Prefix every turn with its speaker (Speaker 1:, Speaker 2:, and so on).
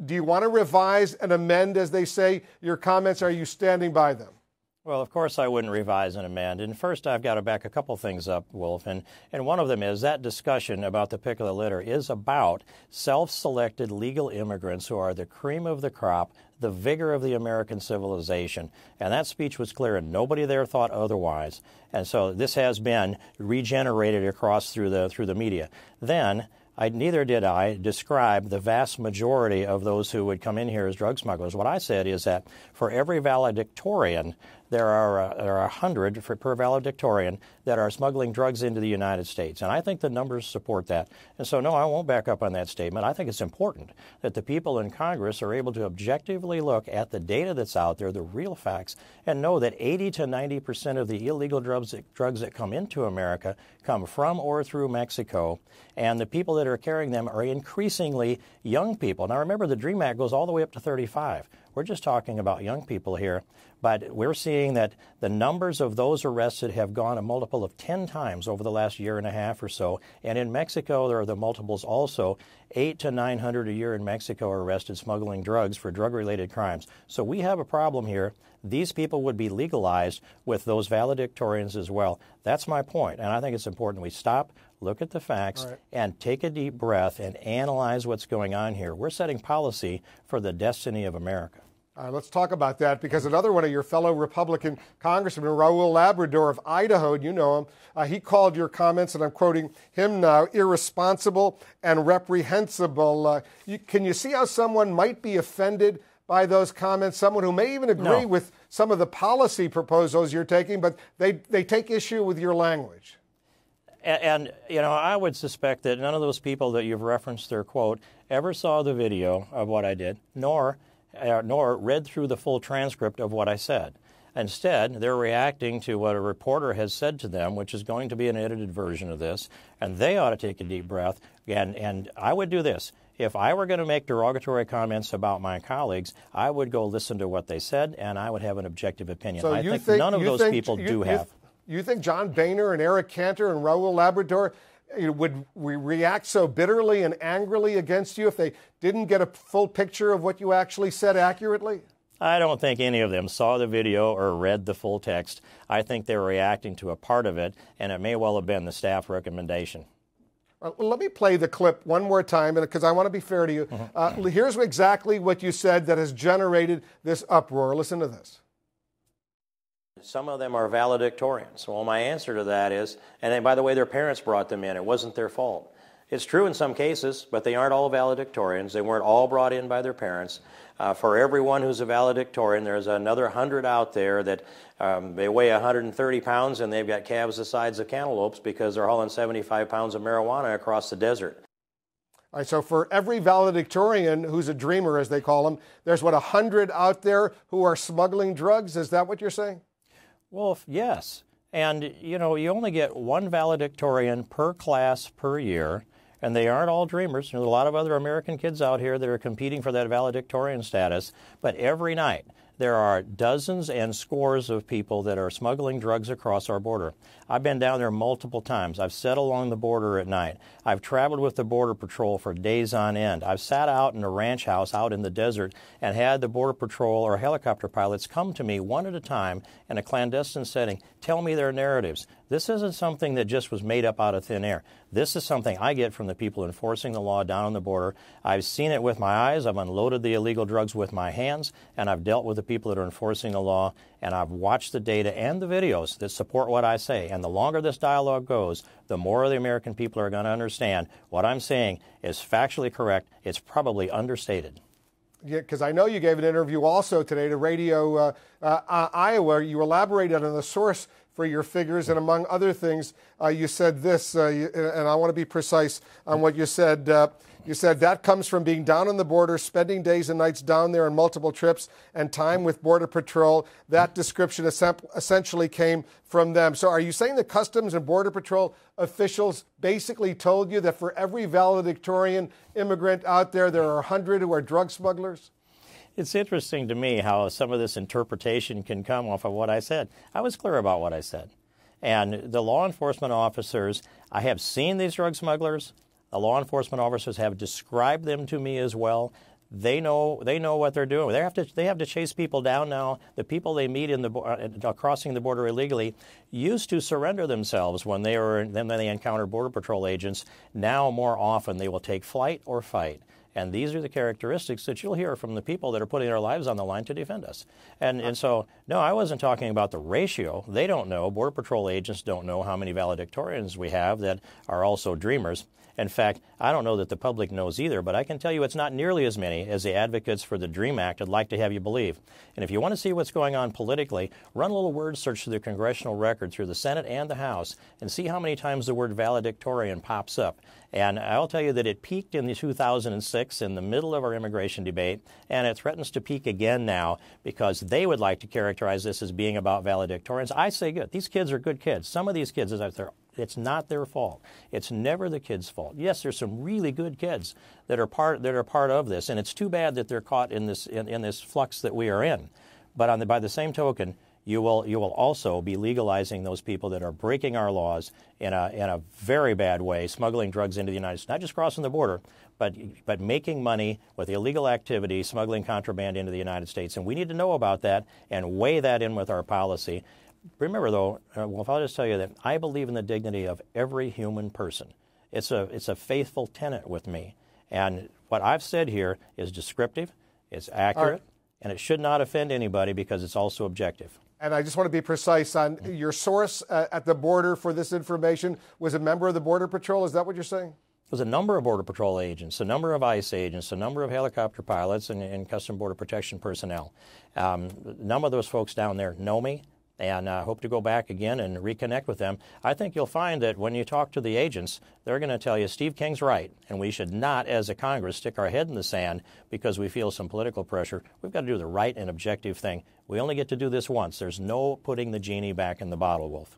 Speaker 1: Do you want to revise and amend, as they say, your comments? Are you standing by them?
Speaker 2: Well, of course I wouldn't revise and amend. And first, I've got to back a couple things up, Wolf. And one of them is that discussion about the pick of the litter is about self-selected legal immigrants who are the cream of the crop, the vigor of the American civilization. And that speech was clear, and nobody there thought otherwise. And so this has been regenerated across through the media. Then, neither did I describe the vast majority of those who would come in here as drug smugglers. What I said is that for every valedictorian, there are 100 per valedictorian that are smuggling drugs into the United States. And I think the numbers support that. And so, no, I won't back up on that statement. I think it's important that the people in Congress are able to objectively look at the data that's out there, the real facts, and know that 80 to 90% of the illegal drugs that come into America come from or through Mexico. And the people that are carrying them are increasingly young people. Now, remember, the DREAM Act goes all the way up to 35. We're just talking about young people here. But we're seeing that the numbers of those arrested have gone a multiple of 10 times over the last year and a half or so. And in Mexico, there are the multiples also. 800 to 900 a year in Mexico are arrested smuggling drugs for drug-related crimes. So we have a problem here. These people would be legalized with those valedictorians as well. That's my point. And I think it's important we stop, look at the facts, and take a deep breath and analyze what's going on here. We're setting policy for the destiny of America.
Speaker 1: All right, let's talk about that, because another one of your fellow Republican congressmen, Raul Labrador of Idaho, you know him, he called your comments, and I'm quoting him now, irresponsible and reprehensible. Can you see how someone might be offended by those comments, someone who may even agree with some of the policy proposals you're taking, but they take issue with your language?
Speaker 2: And, you know, I would suspect that none of those people that you've referenced their quote ever saw the video of what I did, nor read through the full transcript of what I said. Instead, they're reacting to what a reporter has said to them, which is going to be an edited version of this, and they ought to take a deep breath. And I would do this. If I were going to make derogatory comments about my colleagues, I would go listen to what they said, and I would have an objective opinion.
Speaker 1: So
Speaker 2: I think none of those people do have.
Speaker 1: You think John Boehner and Eric Cantor and Raul Labrador would react so bitterly and angrily against you if they didn't get a full picture of what you actually said accurately?
Speaker 2: I don't think any of them saw the video or read the full text. I think they were reacting to a part of it, and it may well have been the staff recommendation.
Speaker 1: Well, let me play the clip one more time, because I want to be fair to you. Here's exactly what you said that has generated this uproar. Listen to this.
Speaker 2: Some of them are valedictorians. Well, my answer to that is, and then, by the way, their parents brought them in. It wasn't their fault. It's true in some cases, but they aren't all valedictorians. They weren't all brought in by their parents. For everyone who's a valedictorian, there's another 100 out there that they weigh 130 pounds and they've got calves the size of cantaloupes because they're hauling 75 pounds of marijuana across the desert.
Speaker 1: All right, so for every valedictorian who's a dreamer, as they call them, there's, 100 out there who are smuggling drugs? Is that what you're saying?
Speaker 2: Well, yes. And, you know, you only get one valedictorian per class per year, and they aren't all dreamers. There's a lot of other American kids out here that are competing for that valedictorian status, but every night there are dozens and scores of people that are smuggling drugs across our border. I've been down there multiple times. I've sat along the border at night. I've traveled with the Border Patrol for days on end. I've sat out in a ranch house out in the desert and had the Border Patrol or helicopter pilots come to me one at a time in a clandestine setting, tell me their narratives. This isn't something that just was made up out of thin air. This is something I get from the people enforcing the law down on the border. I've seen it with my eyes. I've unloaded the illegal drugs with my hands, and I've dealt with the people that are enforcing the law, and I've watched the data and the videos that support what I say. And the longer this dialogue goes, the more the American people are going to understand what I'm saying is factually correct. It's probably understated.
Speaker 1: Yeah, because I know you gave an interview also today to Radio Iowa. You elaborated on the source for your figures, and among other things, you said this, and I want to be precise on what you said. You said that comes from being down on the border, spending days and nights down there on multiple trips, and time with Border Patrol. That description essentially came from them. So are you saying the Customs and Border Patrol officials basically told you that for every valedictorian immigrant out there, there are 100 who are drug smugglers?
Speaker 2: It's interesting to me how some of this interpretation can come off of what I said. I was clear about what I said. And the law enforcement officers, I have seen these drug smugglers. The law enforcement officers have described them to me as well. They know what they're doing. They have to chase people down now. The people they meet in the crossing the border illegally used to surrender themselves when they encountered Border Patrol agents. Now, more often, they will take flight or fight. And these are the characteristics that you'll hear from the people that are putting their lives on the line to defend us. And so, no, I wasn't talking about the ratio. They don't know. Border Patrol agents don't know how many valedictorians we have that are also dreamers. In fact, I don't know that the public knows either, but I can tell you it's not nearly as many as the advocates for the DREAM Act would like to have you believe. And if you want to see what's going on politically, run a little word search through the congressional record, through the Senate and the House, and see how many times the word valedictorian pops up. And I'll tell you that it peaked in 2006 in the middle of our immigration debate, and it threatens to peak again now because they would like to characterize this as being about valedictorians. I say good. These kids are good kids. Some of these kids, it's not their fault. It's never the kids' fault. Yes, there's some really good kids that are part of this, and it's too bad that they're caught in this flux that we are in. But by the same token, you will also be legalizing those people that are breaking our laws in a very bad way, smuggling drugs into the United States, not just crossing the border, but making money with illegal activity, smuggling contraband into the United States. And we need to know about that and weigh that in with our policy. Remember, though, Wolf, I'll just tell you that I believe in the dignity of every human person. It's a faithful tenet with me. And what I've said here is descriptive, it's accurate, and it should not offend anybody because it's also objective.
Speaker 1: And I just want to be precise on your source at the border for this information was a member of the Border Patrol. Is that what you're saying?
Speaker 2: There's a number of Border Patrol agents, a number of ICE agents, a number of helicopter pilots and Custom Border Protection personnel. A number of those folks down there know me, and hope to go back again and reconnect with them. I think you'll find that when you talk to the agents, they're going to tell you Steve King's right, and we should not, as a Congress, stick our head in the sand because we feel some political pressure. We've got to do the right and objective thing. We only get to do this once. There's no putting the genie back in the bottle, Wolf.